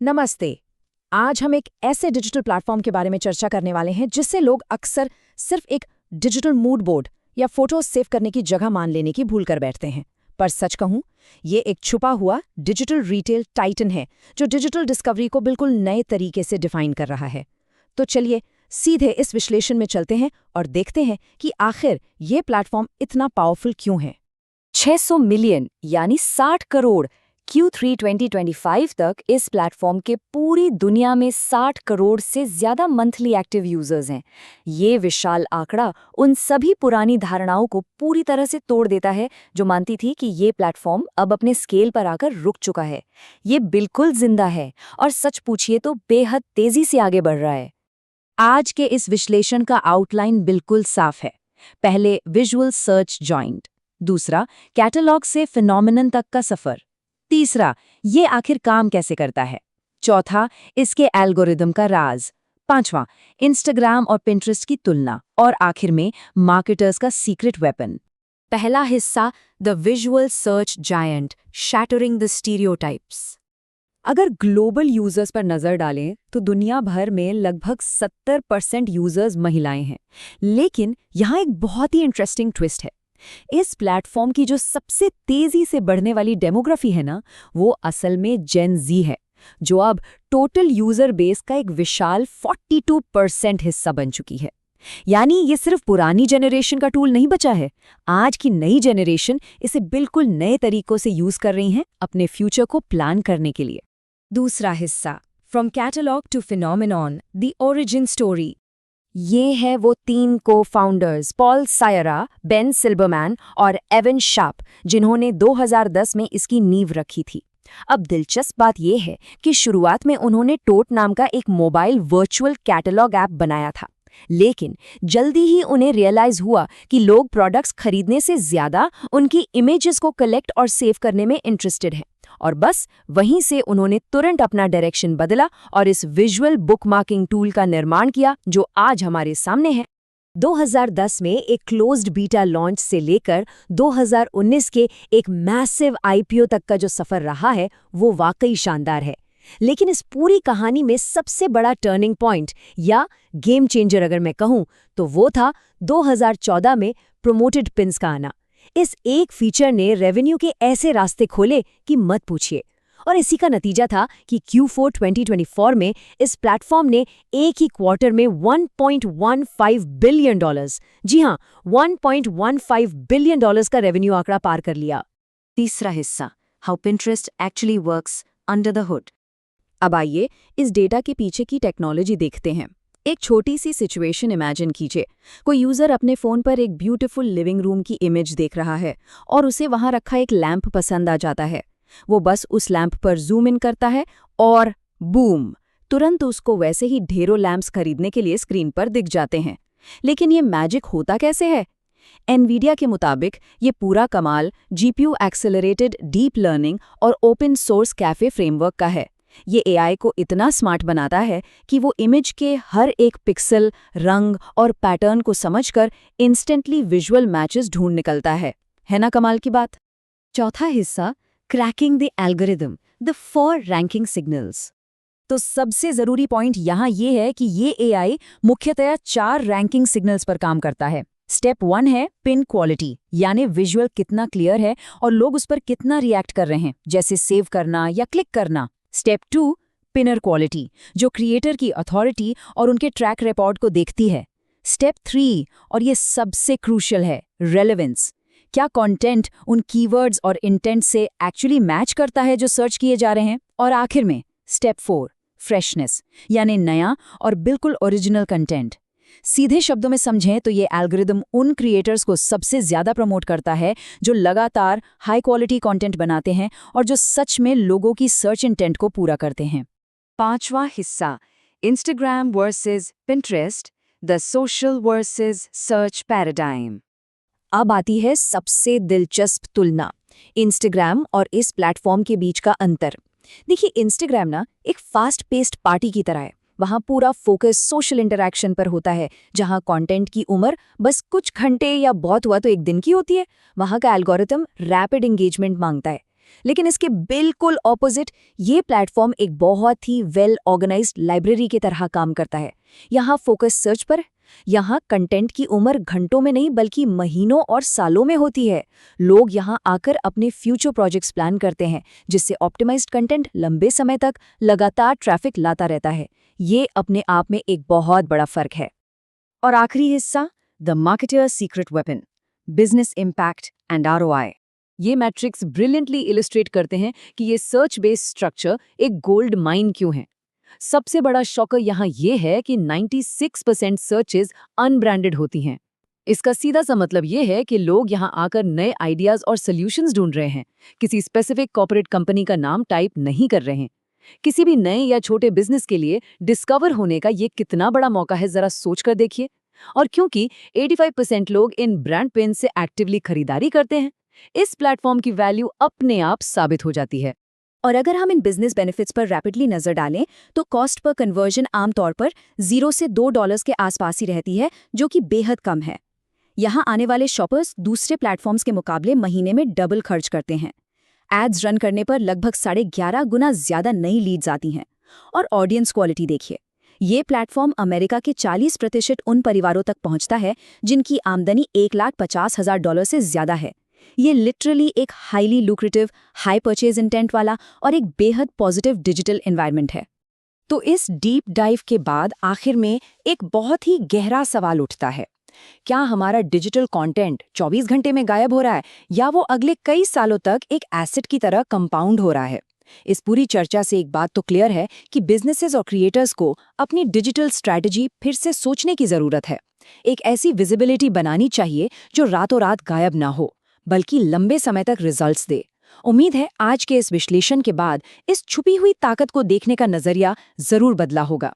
नमस्ते। आज हम एक ऐसे डिजिटल प्लेटफॉर्म के बारे में चर्चा करने वाले हैं जिससे लोग अक्सर सिर्फ एक डिजिटल मूड बोर्ड या फोटो सेव करने की जगह मान लेने की भूल कर बैठते हैं। पर सच कहूं, ये एक छुपा हुआ डिजिटल रिटेल टाइटन है जो डिजिटल डिस्कवरी को बिल्कुल नए तरीके से डिफाइन कर रहा है। तो चलिए सीधे इस विश्लेषण में चलते हैं और देखते हैं कि आखिर ये प्लेटफॉर्म इतना पावरफुल क्यों है। 600 मिलियन यानी 60 करोड़ Q3 2025 तक इस प्लेटफॉर्म के पूरी दुनिया में 60 करोड़ से ज्यादा मंथली एक्टिव यूजर्स हैं। ये विशाल आंकड़ा उन सभी पुरानी धारणाओं को पूरी तरह से तोड़ देता है जो मानती थी कि ये प्लेटफॉर्म अब अपने स्केल पर आकर रुक चुका है। ये बिल्कुल जिंदा है और सच पूछिए तो बेहद तेजी से आगे बढ़ रहा है। आज के इस विश्लेषण का आउटलाइन बिल्कुल साफ है। पहले विजुअल सर्च जॉइंट, दूसरा कैटलॉग से फिनोमिनन तक का सफर, तीसरा ये आखिर काम कैसे करता है, चौथा इसके एल्गोरिदम का राज, पांचवां इंस्टाग्राम और पिंटरेस्ट की तुलना, और आखिर में मार्केटर्स का सीक्रेट वेपन। पहला हिस्सा, the visual search giant shattering the stereotypes. अगर ग्लोबल यूजर्स पर नजर डालें तो दुनिया भर में लगभग 70% यूजर्स महिलाएं हैं। लेकिन यहाँ एक बहुत ही इंटरेस्टिंग ट्विस्ट है। इस प्लेटफॉर्म की जो सबसे तेजी से बढ़ने वाली डेमोग्राफी है ना, वो असल में जेन जी है, जो अब टोटल यूजर बेस का एक विशाल 42% हिस्सा बन चुकी है। यानी ये सिर्फ पुरानी जनरेशन का टूल नहीं बचा है, आज की नई जनरेशन इसे बिल्कुल नए तरीकों से यूज कर रही है अपने फ्यूचर को प्लान करने के लिए। दूसरा हिस्सा, from catalogue to phenomenon, the origin story. ये है वो 3 co-founders Paul Sciarra, Ben Silbermann और एवन शार्प जिन्होंने 2010 में इसकी नींव रखी थी। अब दिलचस्प बात यह है कि शुरुआत में उन्होंने टोट नाम का एक मोबाइल वर्चुअल कैटलॉग ऐप बनाया था, लेकिन जल्दी ही उन्हें रियलाइज हुआ कि लोग प्रोडक्ट्स खरीदने से ज्यादा उनकी इमेजेस को कलेक्ट और सेव करने में इंटरेस्टेड हैं। और बस वहीं से उन्होंने तुरंत अपना डायरेक्शन बदला और इस विजुअल बुकमार्किंग टूल का निर्माण किया जो आज हमारे सामने है। 2010 में एक क्लोज्ड बीटा लॉन्च से लेकर 2019 के एक मैसिव आईपीओ तक का जो सफर रहा है वो वाकई शानदार है। लेकिन इस पूरी कहानी में सबसे बड़ा टर्निंग पॉइंट या गेम चेंजर अगर मैं कहूं तो वो था 2014 में प्रमोटेड पिन्स का आना। इस एक फीचर ने रेवेन्यू के ऐसे रास्ते खोले कि मत पूछिए, और इसी का नतीजा था कि Q4 2024 में इस प्लेटफॉर्म ने एक ही क्वार्टर में $1.15 बिलियन, जी हां, $1.15 बिलियन का रेवेन्यू आंकड़ा पार कर लिया। तीसरा हिस्सा, how Pinterest actually works under the hood. अब आइए इस डेटा के पीछे की टेक्नोलॉजी देखते हैं। एक छोटी सी सिचुएशन इमेजिन कीजिए। कोई यूजर अपने फोन पर एक ब्यूटीफुल लिविंग रूम की इमेज देख रहा है और उसे वहां रखा एक लैंप पसंद आ जाता है। वो बस उस लैंप पर जूम इन करता है और बूम, तुरंत उसको वैसे ही ढेरों लैंप्स खरीदने के लिए स्क्रीन पर दिख जाते हैं। लेकिन ये मैजिक होता कैसे है? एनवीडिया के मुताबिक ये पूरा कमाल जीपीयू एक्सेलरेटेड डीप लर्निंग और ओपन सोर्स कैफे फ्रेमवर्क का है। ये एआई को इतना स्मार्ट बनाता है कि वो इमेज के हर एक पिक्सल, रंग और पैटर्न को समझकर इंस्टेंटली विजुअल मैचेस ढूंढ निकलता है ना कमाल की बात? चौथा हिस्सा, cracking the algorithm, the 4 ranking signals. तो सबसे जरूरी पॉइंट यहाँ ये है कि ये एआई मुख्यतः 4 रैंकिंग सिग्नल्स पर काम करता है। स्टेप 1 है पिन क्वालिटी, यानी विजुअल कितना क्लियर है और लोग उस पर कितना रिएक्ट कर रहे हैं, जैसे सेव करना या क्लिक करना। स्टेप 2, पिनर क्वालिटी, जो क्रिएटर की अथॉरिटी और उनके ट्रैक रिकॉर्ड को देखती है। स्टेप 3, और ये सबसे क्रूशियल है, रेलेवेंस, क्या कंटेंट उन कीवर्ड्स और इंटेंट से एक्चुअली मैच करता है जो सर्च किए जा रहे हैं। और आखिर में स्टेप 4, फ्रेशनेस, यानी नया और बिल्कुल ओरिजिनल कंटेंट। सीधे शब्दों में समझें तो ये एल्गोरिदम उन क्रिएटर्स को सबसे ज्यादा प्रमोट करता है जो लगातार हाई क्वालिटी कंटेंट बनाते हैं और जो सच में लोगों की सर्च इंटेंट को पूरा करते हैं। पांचवा हिस्सा, Instagram versus Pinterest, the social versus search paradigm. अब आती है सबसे दिलचस्प तुलना, इंस्टाग्राम और इस प्लेटफॉर्म के बीच का अंतर। देखिए, इंस्टाग्राम ना एक फास्ट पेस्ड पार्टी की तरह है। वहाँ पूरा फोकस सोशल इंटरैक्शन पर होता है, जहाँ कंटेंट की उम्र बस कुछ घंटे या बहुत हुआ तो एक दिन की होती है। वहाँ का एल्गोरिथम रैपिड एंगेजमेंट मांगता है। लेकिन इसके बिल्कुल ऑपोजिट ये प्लेटफॉर्म एक बहुत ही वेल ऑर्गेनाइज्ड लाइब्रेरी की तरह काम करता है। यहाँ फोकस सर्च पर, यहाँ कंटेंट की उम्र घंटों में नहीं बल्कि महीनों और सालों में होती है। लोग यहाँ आकर अपने फ्यूचर प्रोजेक्ट्स प्लान करते हैं, जिससे ऑप्टिमाइज्ड कंटेंट लंबे समय तक लगातार ट्रैफिक लाता रहता है। ये अपने आप में एक बहुत बड़ा फर्क है। और आखिरी हिस्सा, the marketers secret weapon, business impact and ROI। ये मैट्रिक्स ब्रिलियंटली इलिस्ट्रेट करते हैं कि ये सर्च बेस्ड स्ट्रक्चर एक गोल्ड माइन क्यों है। सबसे बड़ा शॉकर यहाँ ये है कि 96% सर्चेज अनब्रांडेड होती हैं। इसका सीधा सा मतलब ये है कि लोग यहाँ आकर नए आइडियाज और सॉल्यूशंस ढूंढ रहे हैं, किसी स्पेसिफिक कॉर्पोरेट कंपनी का नाम टाइप नहीं कर रहे हैं। किसी भी नए या छोटे बिजनेस के लिए डिस्कवर होने का ये कितना बड़ा मौका है, जरा सोच कर देखिए। और क्योंकि 85% लोग इन ब्रांड पेन से एक्टिवली खरीदारी करते हैं, इस प्लेटफॉर्म की वैल्यू अपने आप साबित हो जाती है। और अगर हम इन बिजनेस बेनिफिट्स पर रैपिडली नजर डालें तो कॉस्ट पर कन्वर्जन आमतौर पर $0 से $2 के आसपास ही रहती है, जो कि बेहद कम है। यहाँ आने वाले शॉपर्स दूसरे प्लेटफॉर्म्स के मुकाबले महीने में डबल खर्च करते हैं। एड्स रन करने पर लगभग 11.5 गुना ज्यादा नई लीड्स आती हैं। और ऑडियंस क्वालिटी देखिए, ये प्लेटफॉर्म अमेरिका के 40% उन परिवारों तक पहुंचता है जिनकी आमदनी $1,50,000 से ज्यादा है। ये लिटरली एक highly lucrative, high purchase intent वाला और एक बेहद पॉजिटिव डिजिटल एनवायरनमेंट है। तो इस डीप डाइव के बाद आखिर में एक बहुत ही गहरा सवाल उठता है, क्या हमारा डिजिटल कंटेंट 24 घंटे में गायब हो रहा है या वो अगले कई सालों तक एक एसेट की तरह कंपाउंड हो रहा है? इस पूरी चर्चा से एक बात तो क्लियर है कि बिजनेसेस और क्रिएटर्स को अपनी डिजिटल स्ट्रैटेजी फिर से सोचने की जरूरत है। एक ऐसी विजिबिलिटी बनानी चाहिए जो रातों रात गायब ना हो, बल्कि लंबे समय तक रिजल्ट्स दे। उम्मीद है आज के इस विश्लेषण के बाद इस छुपी हुई ताकत को देखने का नजरिया जरूर बदला होगा।